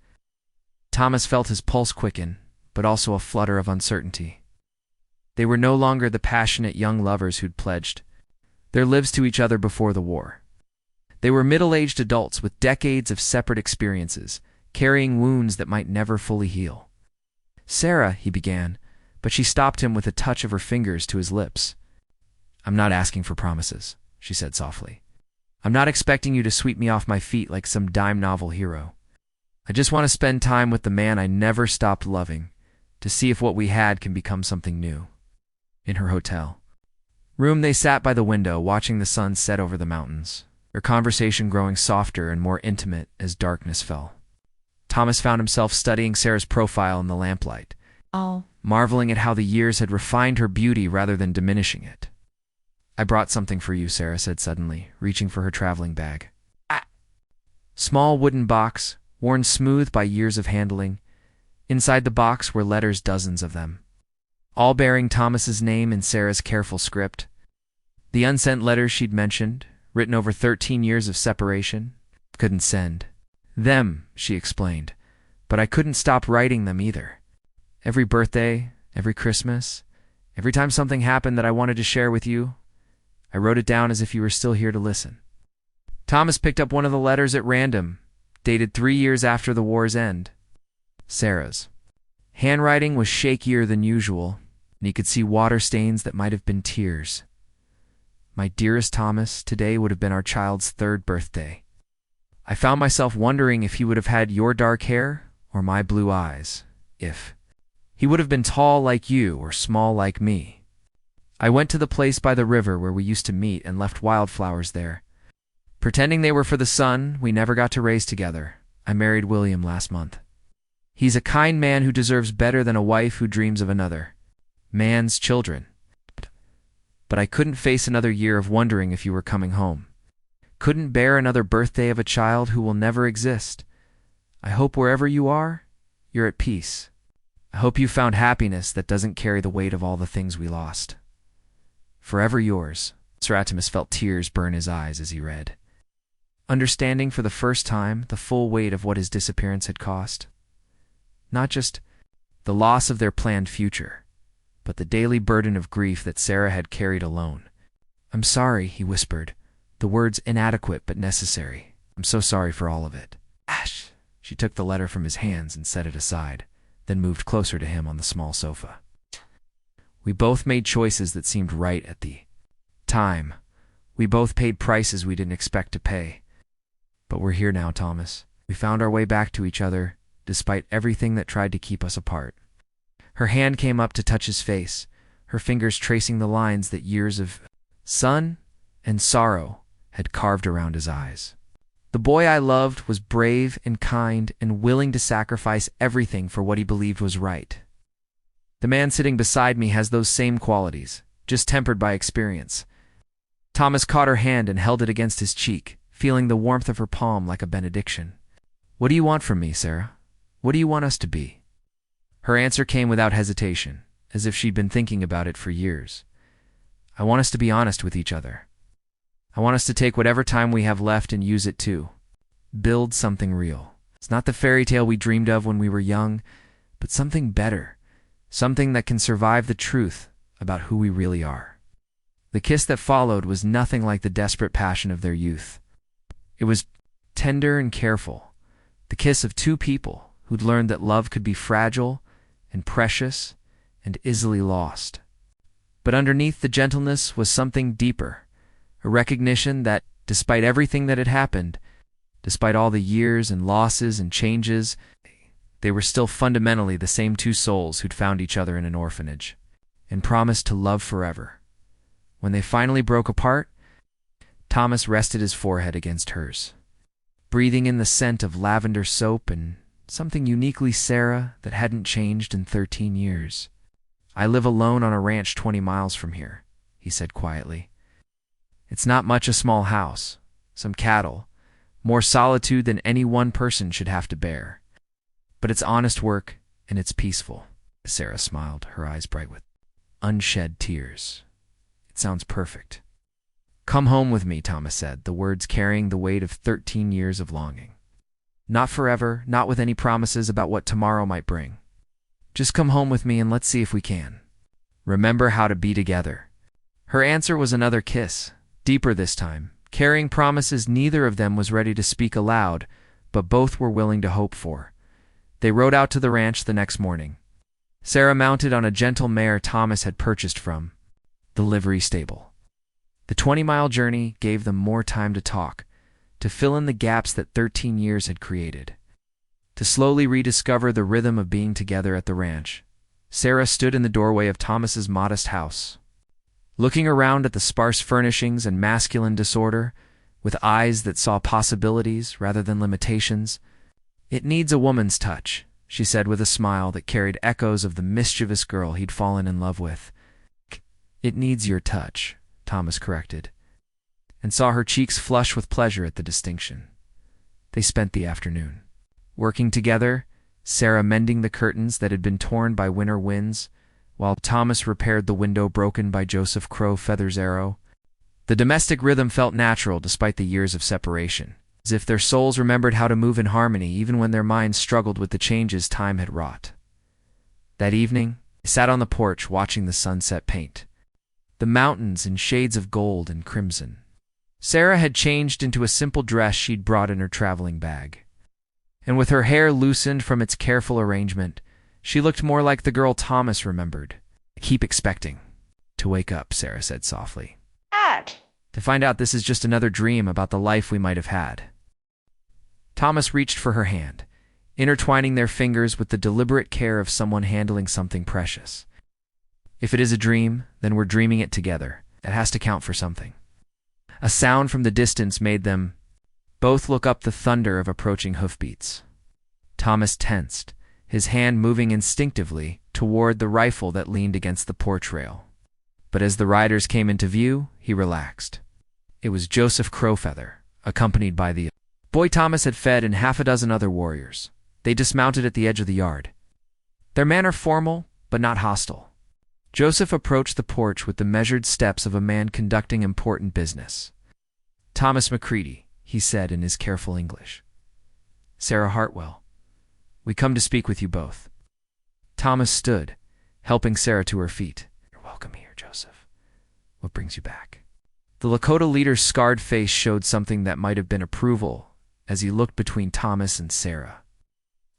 Thomas felt his pulse quicken, but also a flutter of uncertainty. They were no longer the passionate young lovers who'd pledged their lives to each other before the war. They were middle-aged adults with decades of separate experiences, carrying wounds that might never fully heal. Sarah, he began, but she stopped him with a touch of her fingers to his lips. I'm not asking for promises, she said softly. I'm not expecting you to sweep me off my feet like some dime novel hero. I just want to spend time with the man I never stopped loving, to see if what we had can become something new. In her hotel room, they sat by the window, watching the sun set over the mountains, their conversation growing softer and more intimate as darkness fell. Thomas found himself studying Sarah's profile in the lamplight, marveling at how the years had refined her beauty rather than diminishing it. I brought something for you, Sarah said suddenly, reaching for her traveling bag. Small wooden box, worn smooth by years of handling. Inside the box were letters, dozens of them, all bearing Thomas's name in Sarah's careful script. The unsent letters she'd mentioned, written over 13 years of separation, couldn't send them, she explained, but I couldn't stop writing them either. Every birthday, every Christmas, every time something happened that I wanted to share with you, I wrote it down as if you were still here to listen." Thomas picked up one of the letters at random, dated 3 years after the war's end. Sarah's handwriting was shakier than usual, and he could see water stains that might have been tears. "My dearest Thomas, today would have been our child's 3rd birthday. I found myself wondering if he would have had your dark hair or my blue eyes, if he would have been tall like you or small like me. I went to the place by the river where we used to meet and left wildflowers there. Pretending they were for the son we never got to raise together. I married William last month. He's a kind man who deserves better than a wife who dreams of another man's children. But I couldn't face another year of wondering if you were coming home. Couldn't bear another birthday of a child who will never exist. I hope wherever you are, you're at peace. I hope you found happiness that doesn't carry the weight of all the things we lost. Forever yours." Sir Atimus felt tears burn his eyes as he read, understanding for the first time the full weight of what his disappearance had cost. Not just the loss of their planned future, but the daily burden of grief that Sarah had carried alone. "I'm sorry," he whispered, the words inadequate but necessary. "I'm so sorry for all of it." "Ash!" She took the letter from his hands and set it aside, then moved closer to him on the small sofa. "We both made choices that seemed right at the time. We both paid prices we didn't expect to pay. But we're here now, Thomas. We found our way back to each other, despite everything that tried to keep us apart." Her hand came up to touch his face, her fingers tracing the lines that years of sun and sorrow had carved around his eyes. "The boy I loved was brave and kind and willing to sacrifice everything for what he believed was right. The man sitting beside me has those same qualities, just tempered by experience." Thomas caught her hand and held it against his cheek, feeling the warmth of her palm like a benediction. "What do you want from me, Sarah? What do you want us to be?" Her answer came without hesitation, as if she'd been thinking about it for years. "I want us to be honest with each other. I want us to take whatever time we have left and use it to build something real. It's not the fairy tale we dreamed of when we were young, but something better, something that can survive the truth about who we really are." The kiss that followed was nothing like the desperate passion of their youth. It was tender and careful, the kiss of two people who'd learned that love could be fragile and precious and easily lost. But underneath the gentleness was something deeper, a recognition that, despite everything that had happened, despite all the years and losses and changes, they were still fundamentally the same two souls who'd found each other in an orphanage and promised to love forever. When they finally broke apart, Thomas rested his forehead against hers, breathing in the scent of lavender soap and something uniquely Sarah that hadn't changed in 13 years. "I live alone on a ranch 20 miles from here," he said quietly. "It's not much a small house, some cattle, more solitude than any one person should have to bear. But it's honest work and it's peaceful." Sarah smiled, her eyes bright with unshed tears. "It sounds perfect." "Come home with me," Thomas said, the words carrying the weight of 13 years of longing. "Not forever, not with any promises about what tomorrow might bring. Just come home with me and let's see if we can remember how to be together." Her answer was another kiss, deeper this time, carrying promises neither of them was ready to speak aloud, but both were willing to hope for. They rode out to the ranch the next morning, Sarah mounted on a gentle mare Thomas had purchased from the livery stable. The 20-mile journey gave them more time to talk, to fill in the gaps that 13 years had created, to slowly rediscover the rhythm of being together at the ranch. Sarah stood in the doorway of Thomas's modest house, looking around at the sparse furnishings and masculine disorder, with eyes that saw possibilities rather than limitations. "It needs a woman's touch," she said with a smile that carried echoes of the mischievous girl he'd fallen in love with. "It needs your touch," Thomas corrected, and saw her cheeks flush with pleasure at the distinction. They spent the afternoon working together, Sarah mending the curtains that had been torn by winter winds, while Thomas repaired the window broken by Joseph Crow Feather's arrow. The domestic rhythm felt natural despite the years of separation, as if their souls remembered how to move in harmony even when their minds struggled with the changes time had wrought. That evening, they sat on the porch watching the sunset paint. the mountains in shades of gold and crimson. Sarah had changed into a simple dress she'd brought in her traveling bag. And with her hair loosened from its careful arrangement, she looked more like the girl Thomas remembered. "Keep expecting to wake up," Sarah said softly. Dad! "To find out this is just another dream about the life we might have had." Thomas reached for her hand, intertwining their fingers with the deliberate care of someone handling something precious. "If it is a dream, then we're dreaming it together. It has to count for something." A sound from the distance made them both look up the thunder of approaching hoofbeats. Thomas tensed, his hand moving instinctively toward the rifle that leaned against the porch rail. But as the riders came into view, he relaxed. It was Joseph Crowfeather, accompanied by the boy Thomas had fed and half a dozen other warriors. They dismounted at the edge of the yard, their manner formal but not hostile. Joseph approached the porch with the measured steps of a man conducting important business. "Thomas McCready," he said in his careful English. "Sarah Hartwell, we come to speak with you both." Thomas stood, helping Sarah to her feet. "You're welcome here, Joseph. What brings you back?" The Lakota leader's scarred face showed something that might have been approval as he looked between Thomas and Sarah.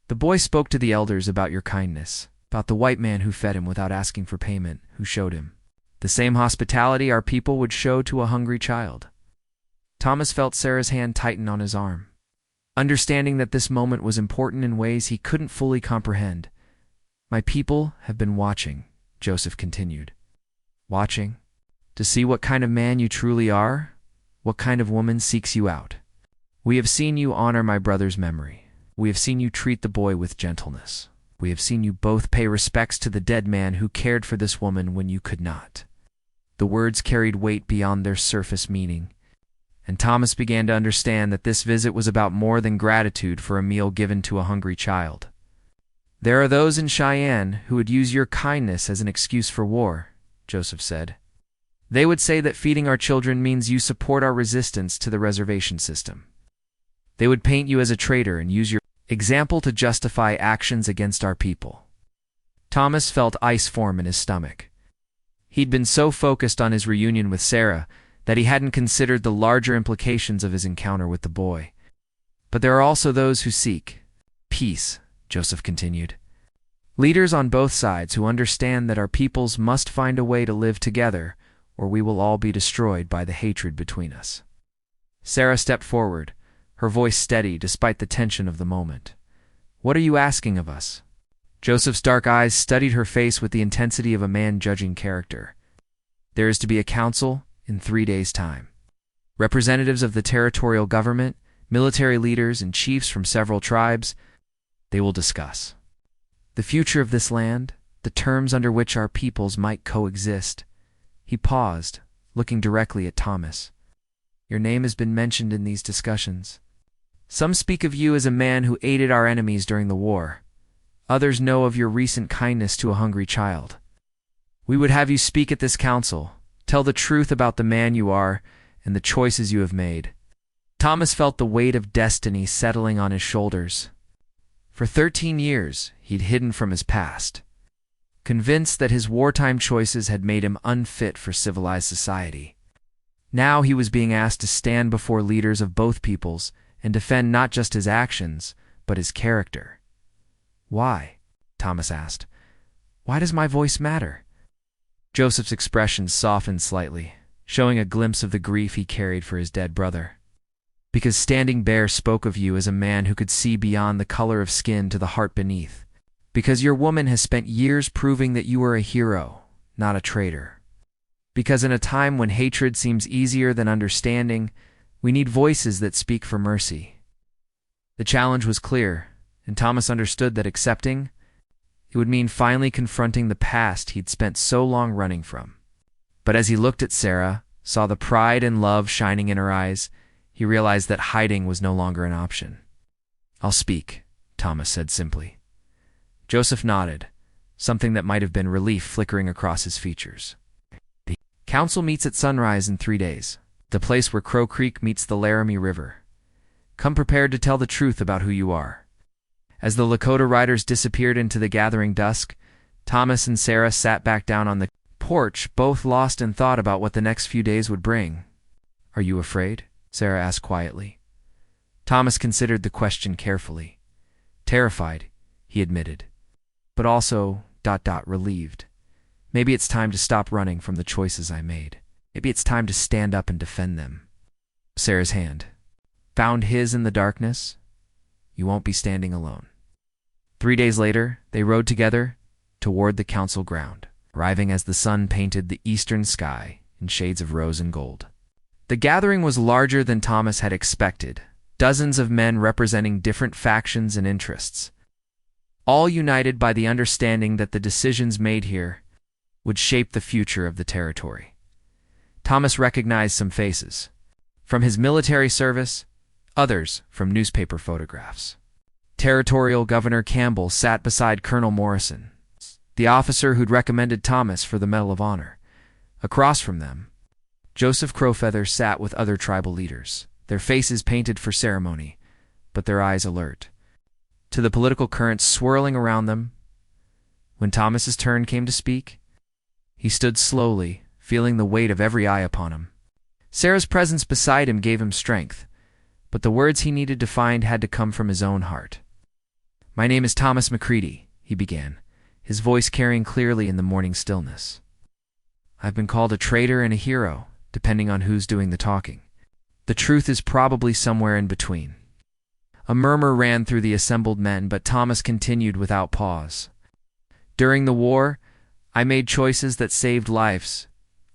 "The boy spoke to the elders about your kindness, about the white man who fed him without asking for payment, who showed him the same hospitality our people would show to a hungry child." Thomas felt Sarah's hand tighten on his arm, understanding that this moment was important in ways he couldn't fully comprehend. "My people have been watching," Joseph continued. "Watching? To see what kind of man you truly are, what kind of woman seeks you out. We have seen you honor my brother's memory. We have seen you treat the boy with gentleness. We have seen you both pay respects to the dead man who cared for this woman when you could not." The words carried weight beyond their surface meaning, and Thomas began to understand that this visit was about more than gratitude for a meal given to a hungry child. "There are those in Cheyenne who would use your kindness as an excuse for war," Joseph said. "They would say that feeding our children means you support our resistance to the reservation system. They would paint you as a traitor and use your example to justify actions against our people." Thomas felt ice form in his stomach. He'd been so focused on his reunion with Sarah that he hadn't considered the larger implications of his encounter with the boy. "But there are also those who seek peace," Joseph continued. "Leaders on both sides who understand that our peoples must find a way to live together, or we will all be destroyed by the hatred between us." Sarah stepped forward, her voice steady despite the tension of the moment. "What are you asking of us?" Joseph's dark eyes studied her face with the intensity of a man judging character. "There is to be a council in 3 days' time. Representatives of the territorial government, military leaders, and chiefs from several tribes, they will discuss the future of this land, the terms under which our peoples might coexist." He paused, looking directly at Thomas. "Your name has been mentioned in these discussions. Some speak of you as a man who aided our enemies during the war. Others know of your recent kindness to a hungry child. We would have you speak at this council, tell the truth about the man you are and the choices you have made." Thomas felt the weight of destiny settling on his shoulders. For 13 years, he'd hidden from his past, convinced that his wartime choices had made him unfit for civilized society. Now he was being asked to stand before leaders of both peoples and defend not just his actions, but his character. "Why?" Thomas asked. "Why does my voice matter?" Joseph's expression softened slightly, showing a glimpse of the grief he carried for his dead brother. "Because Standing Bear spoke of you as a man who could see beyond the color of skin to the heart beneath. Because your woman has spent years proving that you are a hero, not a traitor. Because in a time when hatred seems easier than understanding, we need voices that speak for mercy." The challenge was clear, and Thomas understood that accepting it would mean finally confronting the past he'd spent so long running from. But as he looked at Sarah, saw the pride and love shining in her eyes, he realized that hiding was no longer an option. "I'll speak," Thomas said simply. Joseph nodded, something that might have been relief flickering across his features. "The council meets at sunrise in 3 days, the place where Crow Creek meets the Laramie River. Come prepared to tell the truth about who you are." As the Lakota riders disappeared into the gathering dusk, Thomas and Sarah sat back down on the porch, both lost in thought about what the next few days would bring. "Are you afraid?" Sarah asked quietly. Thomas considered the question carefully. "Terrified," he admitted, "but also relieved. Maybe it's time to stop running from the choices I made. Maybe it's time to stand up and defend them." Sarah's hand found his in the darkness. "You won't be standing alone." 3 days later, they rode together toward the council ground, arriving as the sun painted the eastern sky in shades of rose and gold. The gathering was larger than Thomas had expected, dozens of men representing different factions and interests, all united by the understanding that the decisions made here would shape the future of the territory. Thomas recognized some faces from his military service, others from newspaper photographs. Territorial Governor Campbell sat beside Colonel Morrison, the officer who'd recommended Thomas for the Medal of Honor. Across from them, Joseph Crowfeather sat with other tribal leaders, their faces painted for ceremony, but their eyes alert to the political currents swirling around them. When Thomas's turn came to speak, he stood slowly, feeling the weight of every eye upon him. Sarah's presence beside him gave him strength, but the words he needed to find had to come from his own heart. "My name is Thomas McCready," he began, his voice carrying clearly in the morning stillness. "I've been called a traitor and a hero, depending on who's doing the talking. The truth is probably somewhere in between." A murmur ran through the assembled men, but Thomas continued without pause. "During the war, I made choices that saved lives.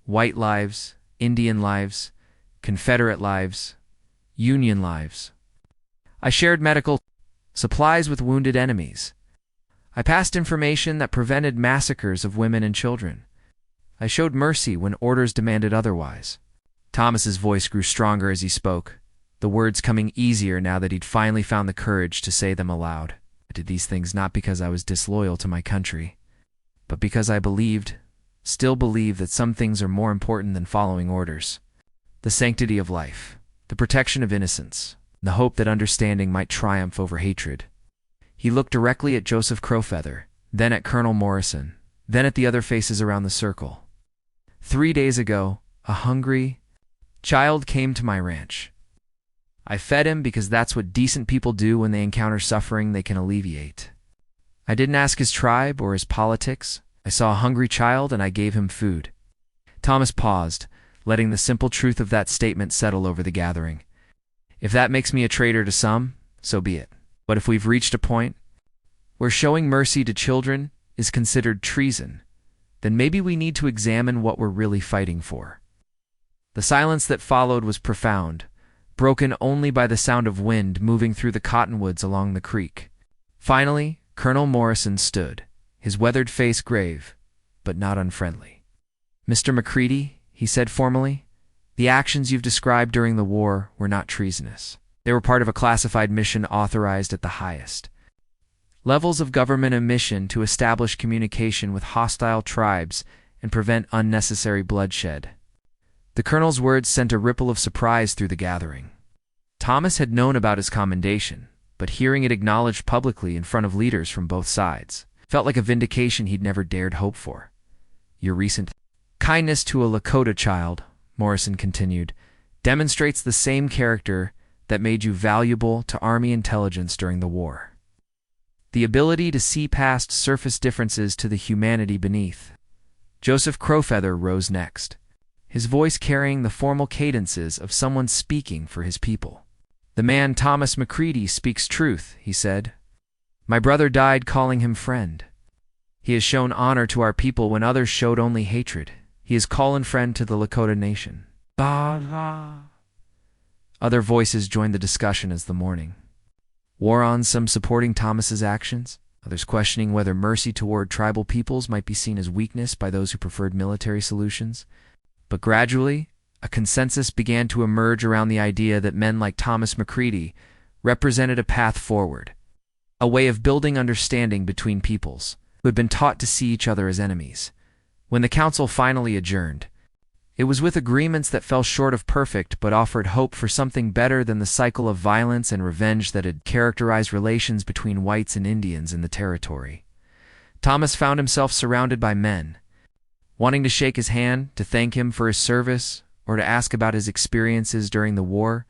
White lives, Indian lives, Confederate lives, Union lives. I shared medical supplies with wounded enemies. I passed information that prevented massacres of women and children. I showed mercy when orders demanded otherwise." Thomas's voice grew stronger as he spoke, the words coming easier now that he'd finally found the courage to say them aloud. "I did these things not because I was disloyal to my country, but because I still believe that some things are more important than following orders. The sanctity of life, the protection of innocence, the hope that understanding might triumph over hatred." He looked directly at Joseph Crowfeather, then at Colonel Morrison, then at the other faces around the circle. "3 days ago, a hungry child came to my ranch. I fed him because that's what decent people do when they encounter suffering they can alleviate. I didn't ask his tribe or his politics. I saw a hungry child and I gave him food." Thomas paused, letting the simple truth of that statement settle over the gathering. "If that makes me a traitor to some, so be it. But if we've reached a point where showing mercy to children is considered treason, then maybe we need to examine what we're really fighting for." The silence that followed was profound, broken only by the sound of wind moving through the cottonwoods along the creek. Finally, Colonel Morrison stood, his weathered face grave, but not unfriendly. "Mr. McCready," he said formally, "the actions you've described during the war were not treasonous. They were part of a classified mission authorized at the highest levels of government, a mission to establish communication with hostile tribes and prevent unnecessary bloodshed." The colonel's words sent a ripple of surprise through the gathering. Thomas had known about his commendation, but hearing it acknowledged publicly in front of leaders from both sides felt like a vindication he'd never dared hope for. "Your recent kindness to a Lakota child," Morrison continued, "demonstrates the same character that made you valuable to Army intelligence during the war. The ability to see past surface differences to the humanity beneath." Joseph Crowfeather rose next, his voice carrying the formal cadences of someone speaking for his people. "The man Thomas McCready speaks truth," he said. "My brother died calling him friend. He has shown honor to our people when others showed only hatred. He is calling friend to the Lakota nation." Other voices joined the discussion as the morning wore on, some supporting Thomas's actions, others questioning whether mercy toward tribal peoples might be seen as weakness by those who preferred military solutions. But gradually, a consensus began to emerge around the idea that men like Thomas McCready represented a path forward, a way of building understanding between peoples who had been taught to see each other as enemies. When the council finally adjourned, it was with agreements that fell short of perfect but offered hope for something better than the cycle of violence and revenge that had characterized relations between whites and Indians in the territory. Thomas found himself surrounded by men, wanting to shake his hand, to thank him for his service, or to ask about his experiences during the war,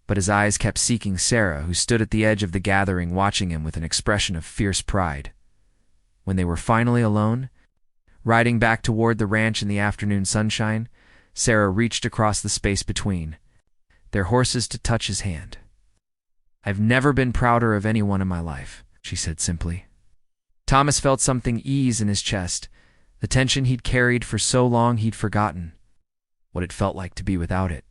but his eyes kept seeking Sarah, who stood at the edge of the gathering watching him with an expression of fierce pride. When they were finally alone, riding back toward the ranch in the afternoon sunshine, Sarah reached across the space between their horses to touch his hand. "I've never been prouder of anyone in my life," she said simply. Thomas felt something ease in his chest, the tension he'd carried for so long he'd forgotten what it felt like to be without it.